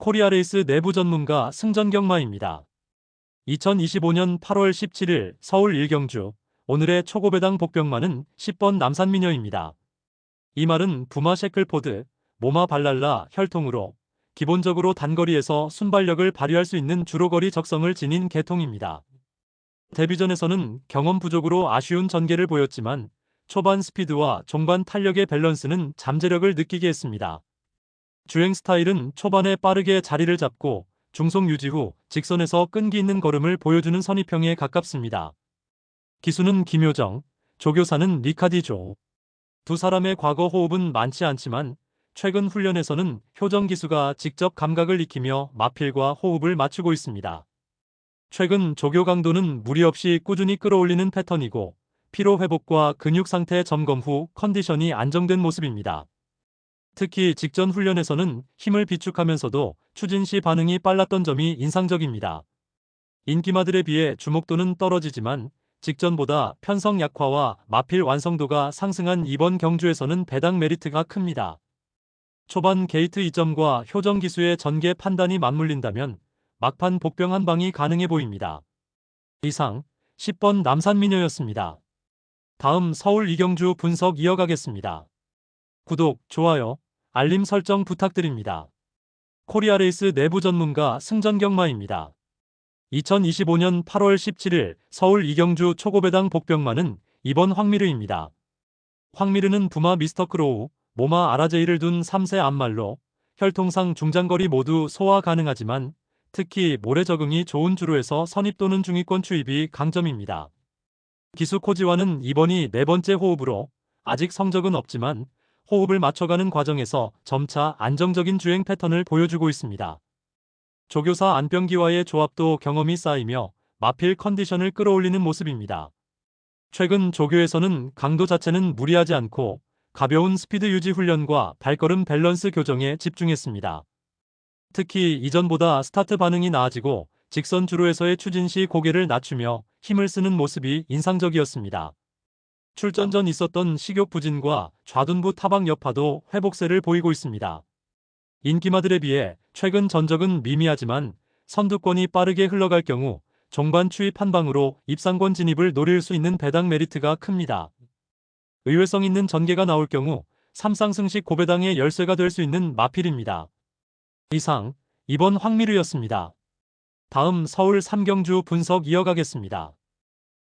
코리아레이스 내부 전문가 승전경마입니다. 2025년 8월 17일 서울 일경주 오늘의 초고배당 복병마는 10번 남산미녀입니다. 이 말은 부마 셰클포드, 모마 발랄라 혈통으로 기본적으로 단거리에서 순발력을 발휘할 수 있는 주로거리 적성을 지닌 계통입니다. 데뷔전에서는 경험 부족으로 아쉬운 전개를 보였지만 초반 스피드와 종반 탄력의 밸런스는 잠재력을 느끼게 했습니다. 주행 스타일은 초반에 빠르게 자리를 잡고 중속 유지 후 직선에서 끈기 있는 걸음을 보여주는 선입형에 가깝습니다. 기수는 김효정, 조교사는 리카디조. 두 사람의 과거 호흡은 많지 않지만 최근 훈련에서는 효정 기수가 직접 감각을 익히며 마필과 호흡을 맞추고 있습니다. 최근 조교 강도는 무리 없이 꾸준히 끌어올리는 패턴이고 피로 회복과 근육 상태 점검 후 컨디션이 안정된 모습입니다. 특히 직전 훈련에서는 힘을 비축하면서도 추진 시 반응이 빨랐던 점이 인상적입니다. 인기마들에 비해 주목도는 떨어지지만 직전보다 편성 약화와 마필 완성도가 상승한 이번 경주에서는 배당 메리트가 큽니다. 초반 게이트 이점과 효정 기수의 전개 판단이 맞물린다면 막판 복병 한 방이 가능해 보입니다. 이상 10번 남산미녀였습니다. 다음 서울 이경주 분석 이어가겠습니다. 구독, 좋아요, 알림 설정 부탁드립니다. 코리아레이스 내부 전문가 승전경마입니다. 2025년 8월 17일 서울 이경주 초고배당 복병마는 이번 황미르입니다. 황미르는 부마 미스터크로우, 모마 아라제이를 둔 3세 암말로 혈통상 중장거리 모두 소화 가능하지만 특히 모래 적응이 좋은 주로에서 선입 또는 중위권 추입이 강점입니다. 기수 코지와는 이번이 네 번째 호흡으로 아직 성적은 없지만 호흡을 맞춰가는 과정에서 점차 안정적인 주행 패턴을 보여주고 있습니다. 조교사 안병기와의 조합도 경험이 쌓이며 마필 컨디션을 끌어올리는 모습입니다. 최근 조교에서는 강도 자체는 무리하지 않고 가벼운 스피드 유지 훈련과 발걸음 밸런스 교정에 집중했습니다. 특히 이전보다 스타트 반응이 나아지고 직선 주로에서의 추진 시 고개를 낮추며 힘을 쓰는 모습이 인상적이었습니다. 출전 전 있었던 식욕 부진과 좌둔부 타박 여파도 회복세를 보이고 있습니다. 인기마들에 비해 최근 전적은 미미하지만 선두권이 빠르게 흘러갈 경우 종반 추입 한 방으로 입상권 진입을 노릴 수 있는 배당 메리트가 큽니다. 의외성 있는 전개가 나올 경우 3상승식 고배당의 열쇠가 될 수 있는 마필입니다. 이상 2번 황미르였습니다. 다음 서울 삼경주 분석 이어가겠습니다.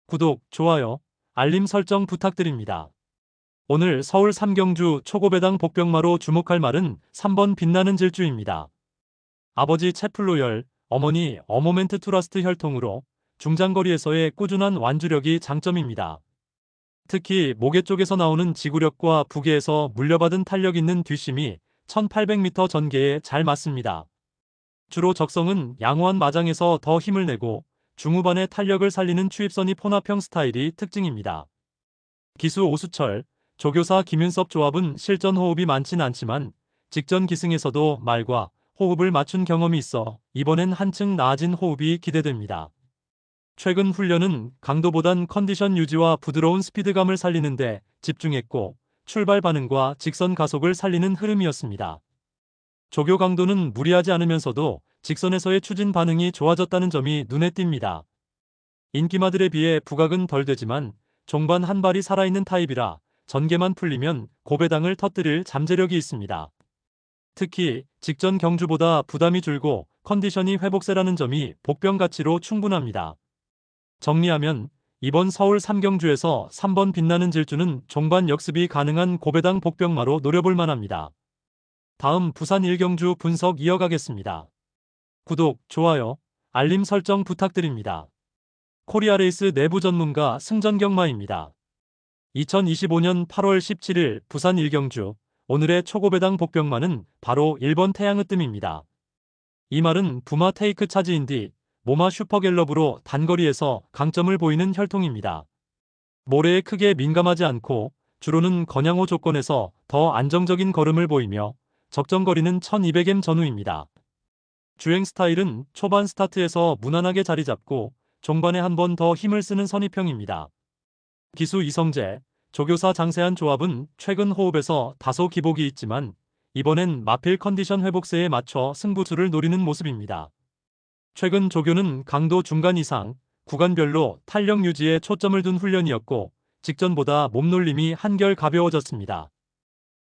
구독, 좋아요, 알림 설정 부탁드립니다. 오늘 서울 삼경주 초고배당 복병마로 주목할 말은 3번 빛나는 질주입니다. 아버지 채플로열, 어머니 어모멘트 투라스트 혈통으로 중장거리에서의 꾸준한 완주력이 장점입니다. 특히 모계 쪽에서 나오는 지구력과 부계에서 물려받은 탄력 있는 뒷심이 1800m 전개에 잘 맞습니다. 주로 적성은 양호한 마장에서 더 힘을 내고 중후반의 탄력을 살리는 추입선이 포납형 스타일이 특징입니다. 기수 오수철, 조교사 김윤섭 조합은 실전 호흡이 많진 않지만 직전 기승에서도 말과 호흡을 맞춘 경험이 있어 이번엔 한층 나아진 호흡이 기대됩니다. 최근 훈련은 강도보단 컨디션 유지와 부드러운 스피드감을 살리는 데 집중했고 출발 반응과 직선 가속을 살리는 흐름이었습니다. 조교 강도는 무리하지 않으면서도 직선에서의 추진 반응이 좋아졌다는 점이 눈에 띕니다. 인기마들에 비해 부각은 덜 되지만 종반 한 발이 살아있는 타입이라 전개만 풀리면 고배당을 터뜨릴 잠재력이 있습니다. 특히 직전 경주보다 부담이 줄고 컨디션이 회복세라는 점이 복병 가치로 충분합니다. 정리하면 이번 서울 3경주에서 3번 빛나는 질주는 종반 역습이 가능한 고배당 복병마로 노려볼 만합니다. 다음 부산 일경주 분석 이어가겠습니다. 구독, 좋아요, 알림 설정 부탁드립니다. 코리아레이스 내부 전문가 승전경마입니다. 2025년 8월 17일 부산 일경주 오늘의 초고배당 복병마는 바로 1번 태양으뜸입니다. 이 말은 부마 테이크 차지인 뒤 모마 슈퍼갤럽으로 단거리에서 강점을 보이는 혈통입니다. 모래에 크게 민감하지 않고 주로는 건양호 조건에서 더 안정적인 걸음을 보이며 적정거리는 1200m 전후입니다. 주행 스타일은 초반 스타트에서 무난하게 자리 잡고 종반에 한 번 더 힘을 쓰는 선입형입니다. 기수 이성재, 조교사 장세한 조합은 최근 호흡에서 다소 기복이 있지만 이번엔 마필 컨디션 회복세에 맞춰 승부수를 노리는 모습입니다. 최근 조교는 강도 중간 이상, 구간별로 탄력 유지에 초점을 둔 훈련이었고 직전보다 몸놀림이 한결 가벼워졌습니다.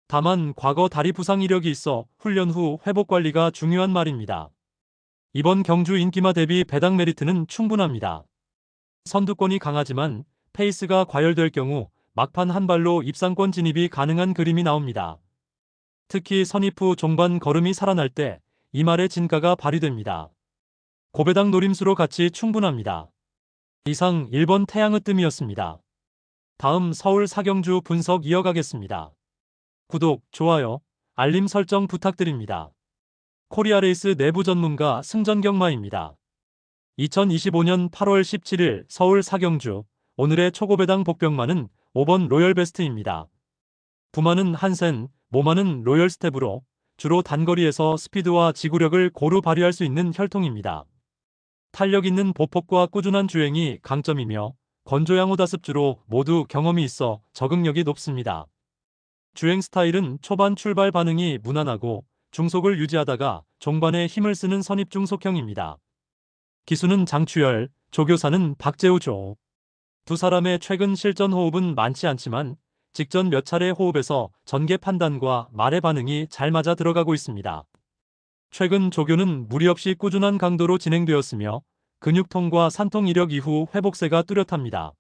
다만 과거 다리 부상 이력이 있어 훈련 후 회복 관리가 중요한 말입니다. 이번 경주 인기마 대비 배당 메리트는 충분합니다. 선두권이 강하지만 페이스가 과열될 경우 막판 한 발로 입상권 진입이 가능한 그림이 나옵니다. 특히 선입 후 종반 걸음이 살아날 때 이 말의 진가가 발휘됩니다. 고배당 노림수로 가치 충분합니다. 이상 1번 태양의 뜸이었습니다. 다음 서울 사경주 분석 이어가겠습니다. 구독, 좋아요, 알림 설정 부탁드립니다. 코리아레이스 내부 전문가 승전경마입니다. 2025년 8월 17일 서울 사경주 오늘의 초고배당 복병마는 5번 로열베스트입니다. 부마는 한센, 모마는 로열스텝으로 주로 단거리에서 스피드와 지구력을 고루 발휘할 수 있는 혈통입니다. 탄력 있는 보폭과 꾸준한 주행이 강점이며 건조양호다습주로 모두 경험이 있어 적응력이 높습니다. 주행 스타일은 초반 출발 반응이 무난하고 중속을 유지하다가 종반에 힘을 쓰는 선입중속형입니다. 기수는 장추열, 조교사는 박재우조. 두 사람의 최근 실전 호흡은 많지 않지만 직전 몇 차례 호흡에서 전개 판단과 말의 반응이 잘 맞아 들어가고 있습니다. 최근 조교는 무리 없이 꾸준한 강도로 진행되었으며 근육통과 산통 이력 이후 회복세가 뚜렷합니다.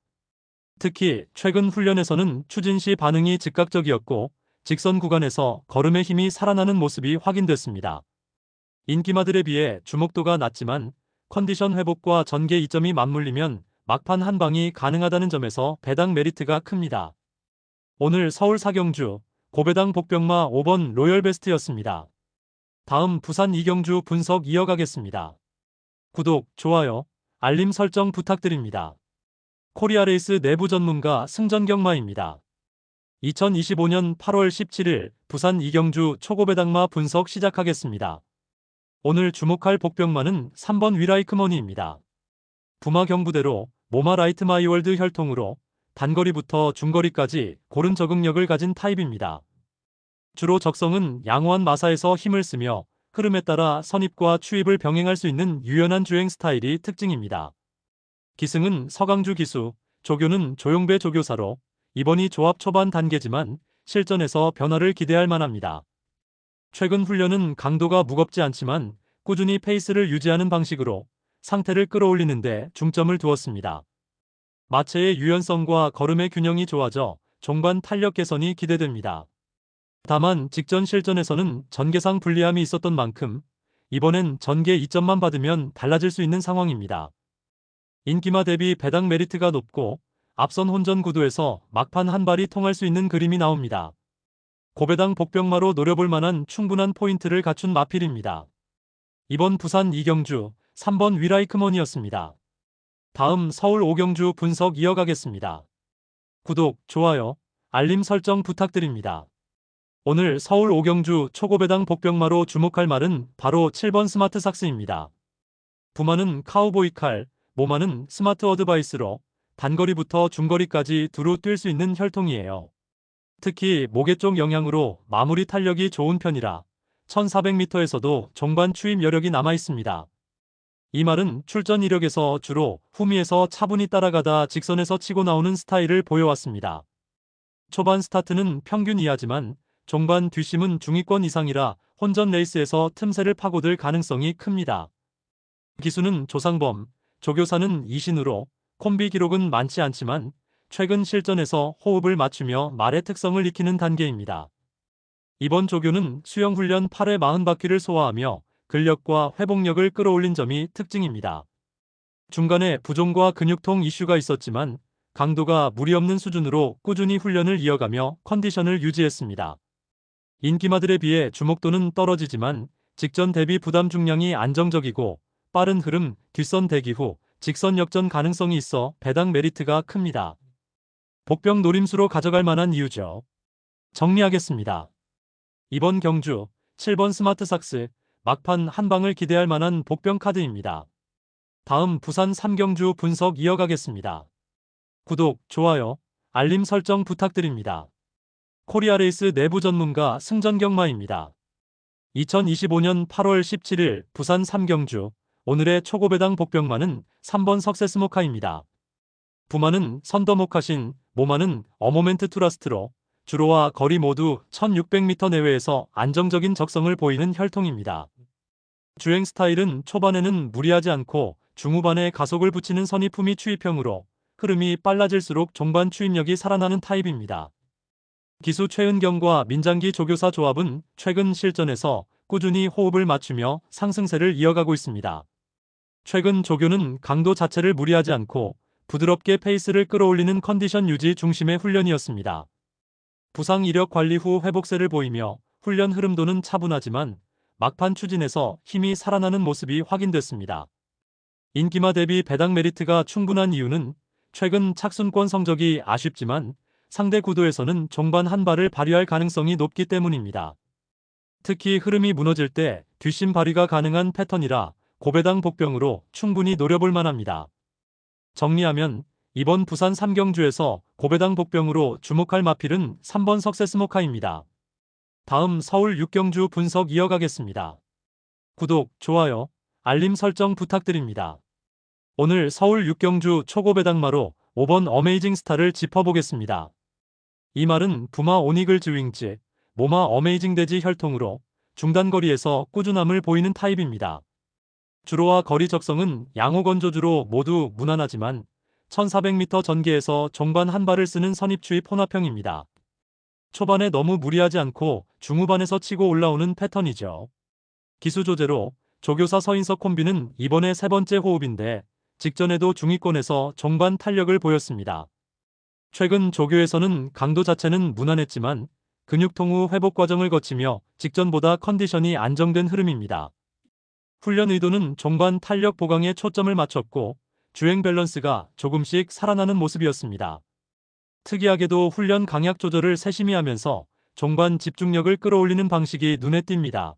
특히 최근 훈련에서는 추진 시 반응이 즉각적이었고 직선 구간에서 걸음의 힘이 살아나는 모습이 확인됐습니다. 인기마들에 비해 주목도가 낮지만 컨디션 회복과 전개 이점이 맞물리면 막판 한 방이 가능하다는 점에서 배당 메리트가 큽니다. 오늘 서울 사경주 고배당 복병마 5번 로열베스트였습니다. 다음 부산 이경주 분석 이어가겠습니다. 구독, 좋아요, 알림 설정 부탁드립니다. 코리아레이스 내부 전문가 승전경마입니다. 2025년 8월 17일 부산 이경주 초고배당마 분석 시작하겠습니다. 오늘 주목할 복병마는 3번 위라이크머니입니다. 부마 경부대로 모마 라이트 마이월드 혈통으로 단거리부터 중거리까지 고른 적응력을 가진 타입입니다. 주로 적성은 양호한 마사에서 힘을 쓰며 흐름에 따라 선입과 추입을 병행할 수 있는 유연한 주행 스타일이 특징입니다. 기승은 서강주 기수, 조교는 조용배 조교사로 이번이 조합 초반 단계지만 실전에서 변화를 기대할 만합니다. 최근 훈련은 강도가 무겁지 않지만 꾸준히 페이스를 유지하는 방식으로 상태를 끌어올리는 데 중점을 두었습니다. 마체의 유연성과 걸음의 균형이 좋아져 종반 탄력 개선이 기대됩니다. 다만 직전 실전에서는 전개상 불리함이 있었던 만큼 이번엔 전개 2점만 받으면 달라질 수 있는 상황입니다. 인기마 대비 배당 메리트가 높고 앞선 혼전 구도에서 막판 한 발이 통할 수 있는 그림이 나옵니다. 고배당 복병마로 노려볼 만한 충분한 포인트를 갖춘 마필입니다. 이번 부산 이경주 3번 위라이크머니였습니다. 다음 서울 오경주 분석 이어가겠습니다. 구독, 좋아요, 알림 설정 부탁드립니다. 오늘 서울 오경주 초고배당 복병마로 주목할 말은 바로 7번 스마트 삭스입니다. 부마는 카우보이 칼, 모마는 스마트 어드바이스로 단거리부터 중거리까지 두루 뛸 수 있는 혈통이에요. 특히 목의 쪽 영향으로 마무리 탄력이 좋은 편이라 1400m에서도 종반 추임 여력이 남아 있습니다. 이 말은 출전 이력에서 주로 후미에서 차분히 따라가다 직선에서 치고 나오는 스타일을 보여왔습니다. 초반 스타트는 평균 이하지만 종반 뒷심은 중위권 이상이라 혼전 레이스에서 틈새를 파고들 가능성이 큽니다. 기수는 조상범, 조교사는 이신으로 콤비 기록은 많지 않지만 최근 실전에서 호흡을 맞추며 말의 특성을 익히는 단계입니다. 이번 조교는 수영훈련 8회 40바퀴를 소화하며 근력과 회복력을 끌어올린 점이 특징입니다. 중간에 부종과 근육통 이슈가 있었지만 강도가 무리 없는 수준으로 꾸준히 훈련을 이어가며 컨디션을 유지했습니다. 인기마들에 비해 주목도는 떨어지지만 직전 대비 부담 중량이 안정적이고 빠른 흐름, 뒷선 대기 후 직선 역전 가능성이 있어 배당 메리트가 큽니다. 복병 노림수로 가져갈 만한 이유죠. 정리하겠습니다. 이번 경주 7번 스마트 삭스 막판 한 방을 기대할 만한 복병 카드입니다. 다음 부산 삼경주 분석 이어가겠습니다. 구독, 좋아요, 알림 설정 부탁드립니다. 코리아레이스 내부 전문가 승전경마입니다. 2025년 8월 17일 부산 삼경주 오늘의 초고배당 복병마는 3번 석세스모카입니다. 부마는 선더모카신, 모마는 어모멘트 투라스트로 주로와 거리 모두 1600m 내외에서 안정적인 적성을 보이는 혈통입니다. 주행 스타일은 초반에는 무리하지 않고 중후반에 가속을 붙이는 선입품이 추입형으로 흐름이 빨라질수록 종반 추입력이 살아나는 타입입니다. 기수 최은경과 민장기 조교사 조합은 최근 실전에서 꾸준히 호흡을 맞추며 상승세를 이어가고 있습니다. 최근 조교는 강도 자체를 무리하지 않고 부드럽게 페이스를 끌어올리는 컨디션 유지 중심의 훈련이었습니다. 부상 이력 관리 후 회복세를 보이며 훈련 흐름도는 차분하지만 막판 추진에서 힘이 살아나는 모습이 확인됐습니다. 인기마 대비 배당 메리트가 충분한 이유는 최근 착순권 성적이 아쉽지만 상대 구도에서는 종반 한 발을 발휘할 가능성이 높기 때문입니다. 특히 흐름이 무너질 때 뒷심 발휘가 가능한 패턴이라 고배당 복병으로 충분히 노려볼 만합니다. 정리하면 이번 부산 삼경주에서 고배당 복병으로 주목할 마필은 3번 석세스모카입니다. 다음 서울 육경주 분석 이어가겠습니다. 구독, 좋아요, 알림 설정 부탁드립니다. 오늘 서울 육경주 초고배당마로 5번 어메이징 스타를 짚어보겠습니다. 이 말은 부마 오니글 즈윙즈, 모마 어메이징 대지 혈통으로 중단거리에서 꾸준함을 보이는 타입입니다. 주로와 거리 적성은 양호 건조주로 모두 무난하지만 1400m 전개에서 종반 한 발을 쓰는 선입추입 혼합형입니다. 초반에 너무 무리하지 않고 중후반에서 치고 올라오는 패턴이죠. 기수 조제로 조교사 서인석 콤비는 이번에 세 번째 호흡인데 직전에도 중위권에서 종반 탄력을 보였습니다. 최근 조교에서는 강도 자체는 무난했지만 근육통 후 회복 과정을 거치며 직전보다 컨디션이 안정된 흐름입니다. 훈련 의도는 종반 탄력 보강에 초점을 맞췄고 주행 밸런스가 조금씩 살아나는 모습이었습니다. 특이하게도 훈련 강약 조절을 세심히 하면서 종반 집중력을 끌어올리는 방식이 눈에 띕니다.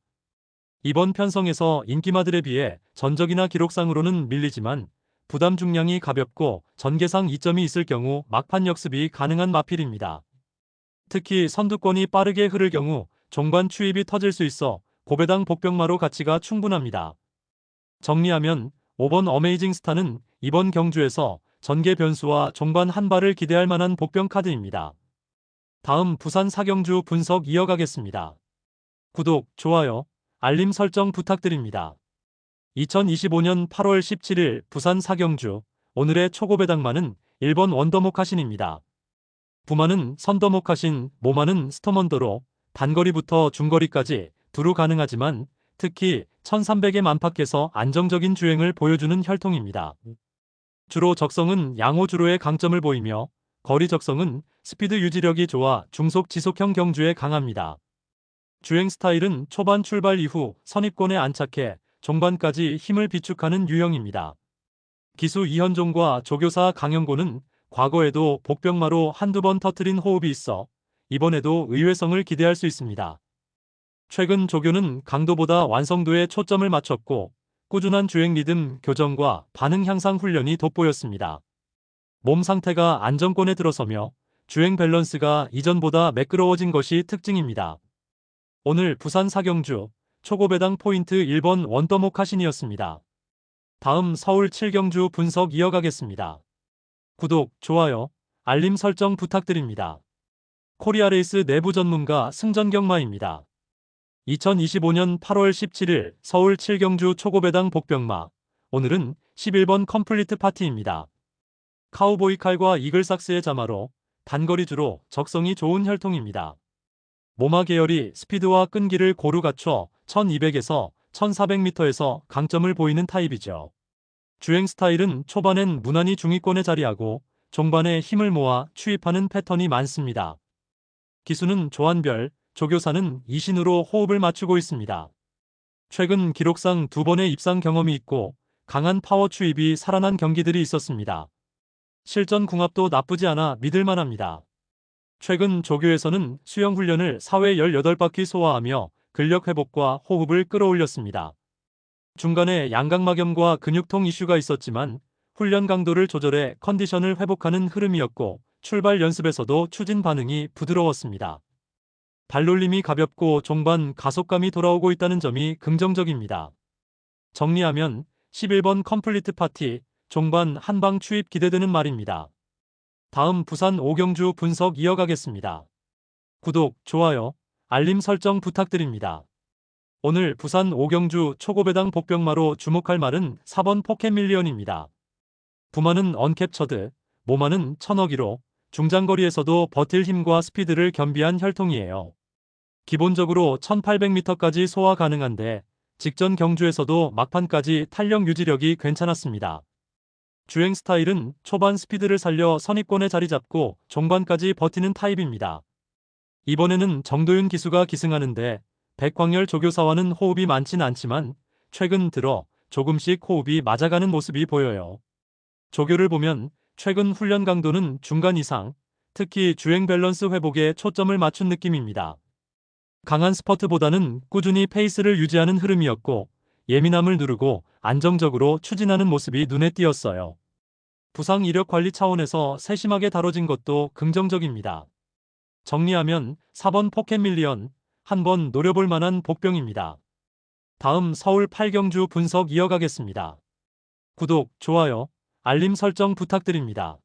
이번 편성에서 인기마들에 비해 전적이나 기록상으로는 밀리지만 부담 중량이 가볍고 전개상 이점이 있을 경우 막판 역습이 가능한 마필입니다. 특히 선두권이 빠르게 흐를 경우 종반 추입이 터질 수 있어 고배당 복병마로 가치가 충분합니다. 정리하면 5번 어메이징 스타는 이번 경주에서 전개 변수와 종반 한 발을 기대할 만한 복병 카드입니다. 다음 부산 사경주 분석 이어가겠습니다. 구독, 좋아요, 알림 설정 부탁드립니다. 2025년 8월 17일 부산 사경주 오늘의 초고배당마는 1번 원더모카신입니다. 부마는 선더모카신, 모마는 스토먼더로 단거리부터 중거리까지 두루 가능하지만 특히 1300의 만팍에서 안정적인 주행을 보여주는 혈통입니다. 주로 적성은 양호주로의 강점을 보이며 거리 적성은 스피드 유지력이 좋아 중속 지속형 경주에 강합니다. 주행 스타일은 초반 출발 이후 선입권에 안착해 종반까지 힘을 비축하는 유형입니다. 기수 이현종과 조교사 강영고는 과거에도 복병마로 한두 번 터뜨린 호흡이 있어 이번에도 의외성을 기대할 수 있습니다. 최근 조교는 강도보다 완성도에 초점을 맞췄고 꾸준한 주행 리듬 교정과 반응 향상 훈련이 돋보였습니다. 몸 상태가 안정권에 들어서며 주행 밸런스가 이전보다 매끄러워진 것이 특징입니다. 오늘 부산 사경주 초고배당 포인트 1번 원더모카신이었습니다. 다음 서울 7경주 분석 이어가겠습니다. 구독, 좋아요, 알림 설정 부탁드립니다. 코리아레이스 내부 전문가 승전경마입니다. 2025년 8월 17일 서울 7경주 초고배당 복병마 오늘은 11번 컴플리트 파티입니다. 카우보이 칼과 이글삭스의 자마로 단거리주로 적성이 좋은 혈통입니다. 모마 계열이 스피드와 끈기를 고루 갖춰 1200에서 1400m에서 강점을 보이는 타입이죠. 주행 스타일은 초반엔 무난히 중위권에 자리하고 종반에 힘을 모아 추입하는 패턴이 많습니다. 기수는 조한별, 조교사는 이신으로 호흡을 맞추고 있습니다. 최근 기록상 2번의 입상 경험이 있고 강한 파워 추입이 살아난 경기들이 있었습니다. 실전 궁합도 나쁘지 않아 믿을만합니다. 최근 조교에서는 수영 훈련을 4회 18바퀴 소화하며 근력 회복과 호흡을 끌어올렸습니다. 중간에 양각막염과 근육통 이슈가 있었지만 훈련 강도를 조절해 컨디션을 회복하는 흐름이었고 출발 연습에서도 추진 반응이 부드러웠습니다. 발놀림이 가볍고 종반 가속감이 돌아오고 있다는 점이 긍정적입니다. 정리하면 11번 컴플리트 파티, 종반 한방 추입 기대되는 말입니다. 다음 부산 오경주 분석 이어가겠습니다. 구독, 좋아요, 알림 설정 부탁드립니다. 오늘 부산 오경주 초고배당 복병마로 주목할 말은 4번 포켓밀리언입니다. 부마는 언캡처드, 모마는 천억이로 중장거리에서도 버틸 힘과 스피드를 겸비한 혈통이에요. 기본적으로 1800m까지 소화 가능한데 직전 경주에서도 막판까지 탄력 유지력이 괜찮았습니다. 주행 스타일은 초반 스피드를 살려 선입권에 자리 잡고 종반까지 버티는 타입입니다. 이번에는 정도윤 기수가 기승하는데 백광열 조교사와는 호흡이 많진 않지만 최근 들어 조금씩 호흡이 맞아가는 모습이 보여요. 조교를 보면 최근 훈련 강도는 중간 이상, 특히 주행 밸런스 회복에 초점을 맞춘 느낌입니다. 강한 스퍼트보다는 꾸준히 페이스를 유지하는 흐름이었고 예민함을 누르고 안정적으로 추진하는 모습이 눈에 띄었어요. 부상 이력 관리 차원에서 세심하게 다뤄진 것도 긍정적입니다. 정리하면 4번 포켓밀리언, 한번 노려볼 만한 복병입니다. 다음 서울 8경주 분석 이어가겠습니다. 구독, 좋아요, 알림 설정 부탁드립니다.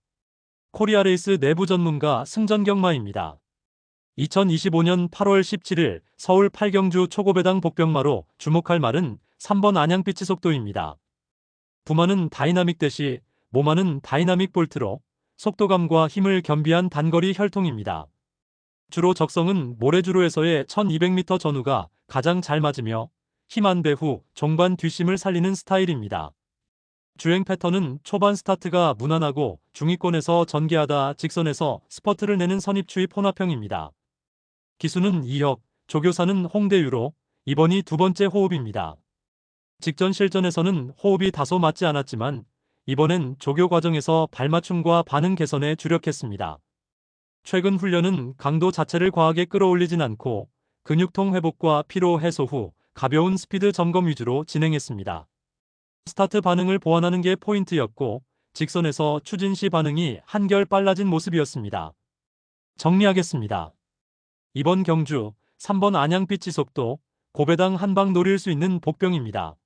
코리아레이스 내부 전문가 승전경마입니다. 2025년 8월 17일 서울 8경주 초고배당 복병마로 주목할 말은 3번 안양피치 속도입니다. 부마는 다이나믹 대시, 모마는 다이나믹 볼트로 속도감과 힘을 겸비한 단거리 혈통입니다. 주로 적성은 모래주로에서의 1200m 전후가 가장 잘 맞으며 힘한 배후, 종반 뒷심을 살리는 스타일입니다. 주행 패턴은 초반 스타트가 무난하고 중위권에서 전개하다 직선에서 스퍼트를 내는 선입추입 혼합형입니다. 기수는 2협, 조교사는 홍대유로 이번이 두 번째 호흡입니다. 직전 실전에서는 호흡이 다소 맞지 않았지만 이번엔 조교 과정에서 발맞춤과 반응 개선에 주력했습니다. 최근 훈련은 강도 자체를 과하게 끌어올리진 않고 근육통 회복과 피로 해소 후 가벼운 스피드 점검 위주로 진행했습니다. 스타트 반응을 보완하는 게 포인트였고 직선에서 추진 시 반응이 한결 빨라진 모습이었습니다. 정리하겠습니다. 이번 경주 3번 안양피치 속도, 고배당 한방 노릴 수 있는 복병입니다.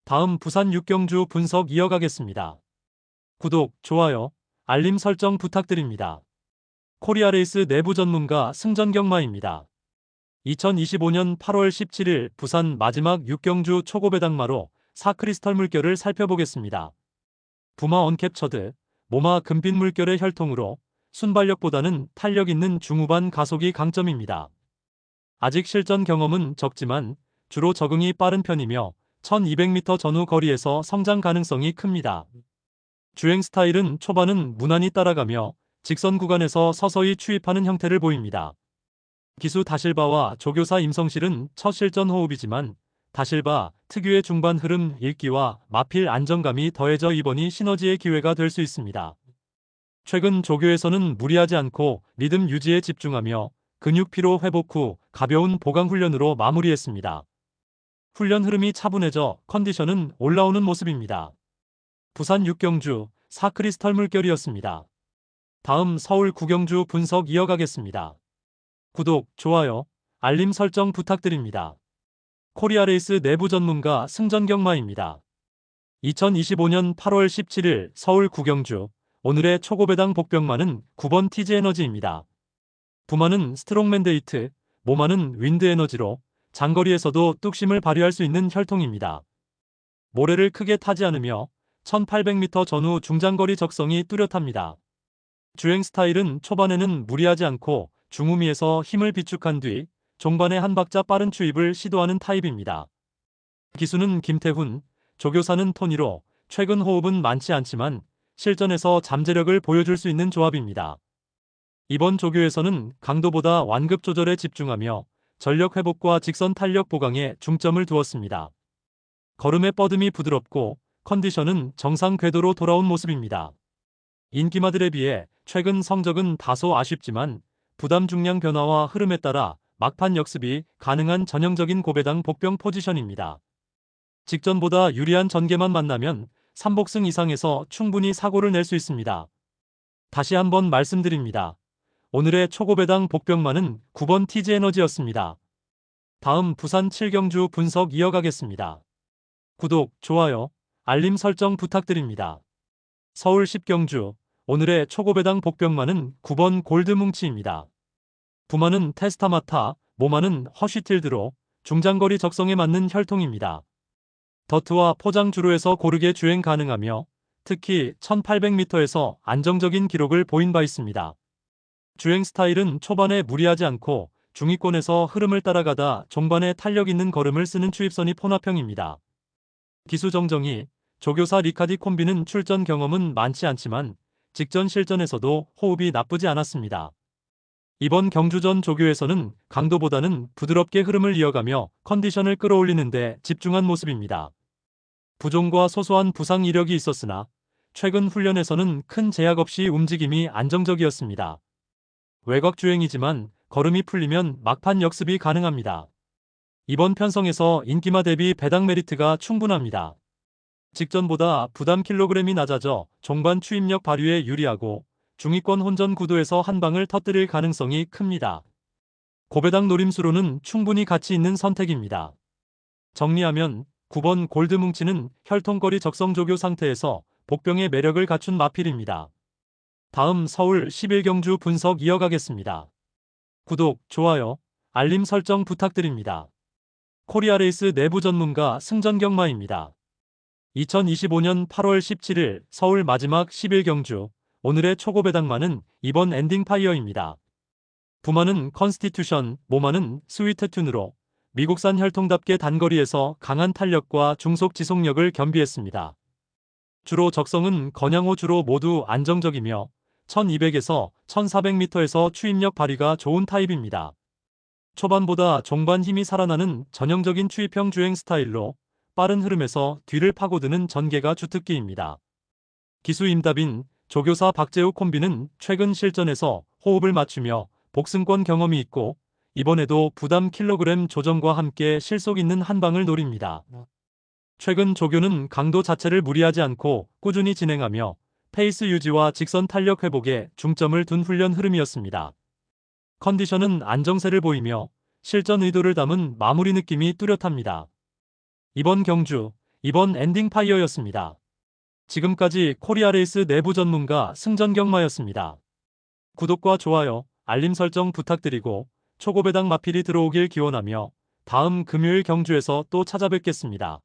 다음 부산 6경주 분석 이어가겠습니다. 구독, 좋아요, 알림 설정 부탁드립니다. 코리아레이스 내부 전문가 승전경마입니다. 2025년 8월 17일 부산 마지막 6경주 초고배당마로 4크리스털 물결을 살펴보겠습니다. 부마 언캡처드, 모마 금빛 물결의 혈통으로 순발력보다는 탄력 있는 중후반 가속이 강점입니다. 아직 실전 경험은 적지만 주로 적응이 빠른 편이며 1200m 전후 거리에서 성장 가능성이 큽니다. 주행 스타일은 초반은 무난히 따라가며 직선 구간에서 서서히 추입하는 형태를 보입니다. 기수 다실바와 조교사 임성실은 첫 실전 호흡이지만 다실바 특유의 중반 흐름 읽기와 마필 안정감이 더해져 이번이 시너지의 기회가 될 수 있습니다. 최근 조교에서는 무리하지 않고 리듬 유지에 집중하며 근육 피로 회복 후 가벼운 보강 훈련으로 마무리했습니다. 훈련 흐름이 차분해져 컨디션은 올라오는 모습입니다. 부산 6경주 4크리스털 물결이었습니다. 다음 서울 9경주 분석 이어가겠습니다. 구독, 좋아요, 알림 설정 부탁드립니다. 코리아레이스 내부 전문가 승전경마입니다. 2025년 8월 17일 서울 9경주, 오늘의 초고배당 복병마는 9번 TG에너지입니다. 부마는 스트롱맨데이트, 모마는 윈드에너지로 장거리에서도 뚝심을 발휘할 수 있는 혈통입니다. 모래를 크게 타지 않으며 1800m 전후 중장거리 적성이 뚜렷합니다. 주행 스타일은 초반에는 무리하지 않고 중후미에서 힘을 비축한 뒤 종반에 한 박자 빠른 추입을 시도하는 타입입니다. 기수는 김태훈, 조교사는 토니로 최근 호흡은 많지 않지만 실전에서 잠재력을 보여줄 수 있는 조합입니다. 이번 조교에서는 강도보다 완급 조절에 집중하며 전력 회복과 직선 탄력 보강에 중점을 두었습니다. 걸음의 뻗음이 부드럽고 컨디션은 정상 궤도로 돌아온 모습입니다. 인기마들에 비해 최근 성적은 다소 아쉽지만 부담 중량 변화와 흐름에 따라 막판 역습이 가능한 전형적인 고배당 복병 포지션입니다. 직전보다 유리한 전개만 만나면 3복승 이상에서 충분히 사고를 낼 수 있습니다. 다시 한번 말씀드립니다. 오늘의 초고배당 복병만은 9번 TG에너지였습니다. 다음 부산 7경주 분석 이어가겠습니다. 구독, 좋아요, 알림 설정 부탁드립니다. 서울 10경주 오늘의 초고배당 복병만은 9번 골드뭉치입니다. 부마는 테스타마타, 모마는 허쉬틸드로 중장거리 적성에 맞는 혈통입니다. 더트와 포장 주로에서 고르게 주행 가능하며 특히 1800m에서 안정적인 기록을 보인 바 있습니다. 주행 스타일은 초반에 무리하지 않고 중위권에서 흐름을 따라가다 종반에 탄력 있는 걸음을 쓰는 추입선이 포나평입니다. 기수 정정이 조교사 리카디 콤비는 출전 경험은 많지 않지만 직전 실전에서도 호흡이 나쁘지 않았습니다. 이번 경주전 조교에서는 강도보다는 부드럽게 흐름을 이어가며 컨디션을 끌어올리는 데 집중한 모습입니다. 부종과 소소한 부상 이력이 있었으나 최근 훈련에서는 큰 제약 없이 움직임이 안정적이었습니다. 외곽 주행이지만 걸음이 풀리면 막판 역습이 가능합니다. 이번 편성에서 인기마 대비 배당 메리트가 충분합니다. 직전보다 부담 킬로그램이 낮아져 종반 추입력 발휘에 유리하고 중위권 혼전 구도에서 한 방을 터뜨릴 가능성이 큽니다. 고배당 노림수로는 충분히 가치 있는 선택입니다. 정리하면 9번 골드뭉치는 혈통거리 적성 조교 상태에서 복병의 매력을 갖춘 마필입니다. 다음 서울 11경주 분석 이어가겠습니다. 구독, 좋아요, 알림 설정 부탁드립니다. 코리아레이스 내부 전문가 승전경마입니다. 2025년 8월 17일 서울 마지막 11경주 오늘의 초고배당만은 이번 엔딩파이어입니다. 부마는 컨스티튜션, 모마는 스위트튠으로 미국산 혈통답게 단거리에서 강한 탄력과 중속 지속력을 겸비했습니다. 주로 적성은 건양호 주로 모두 안정적이며 1200에서 1400m에서 추입력 발휘가 좋은 타입입니다. 초반보다 종반 힘이 살아나는 전형적인 추입형 주행 스타일로 빠른 흐름에서 뒤를 파고드는 전개가 주특기입니다. 기수 임답인 조교사 박재우 콤비는 최근 실전에서 호흡을 맞추며 복승권 경험이 있고 이번에도 부담 킬로그램 조정과 함께 실속 있는 한 방을 노립니다. 최근 조교는 강도 자체를 무리하지 않고 꾸준히 진행하며 페이스 유지와 직선 탄력 회복에 중점을 둔 훈련 흐름이었습니다. 컨디션은 안정세를 보이며 실전 의도를 담은 마무리 느낌이 뚜렷합니다. 이번 경주, 이번 엔딩파이어였습니다. 지금까지 코리아레이스 내부 전문가 승전경마였습니다. 구독과 좋아요, 알림 설정 부탁드리고 초고배당 마필이 들어오길 기원하며 다음 금요일 경주에서 또 찾아뵙겠습니다.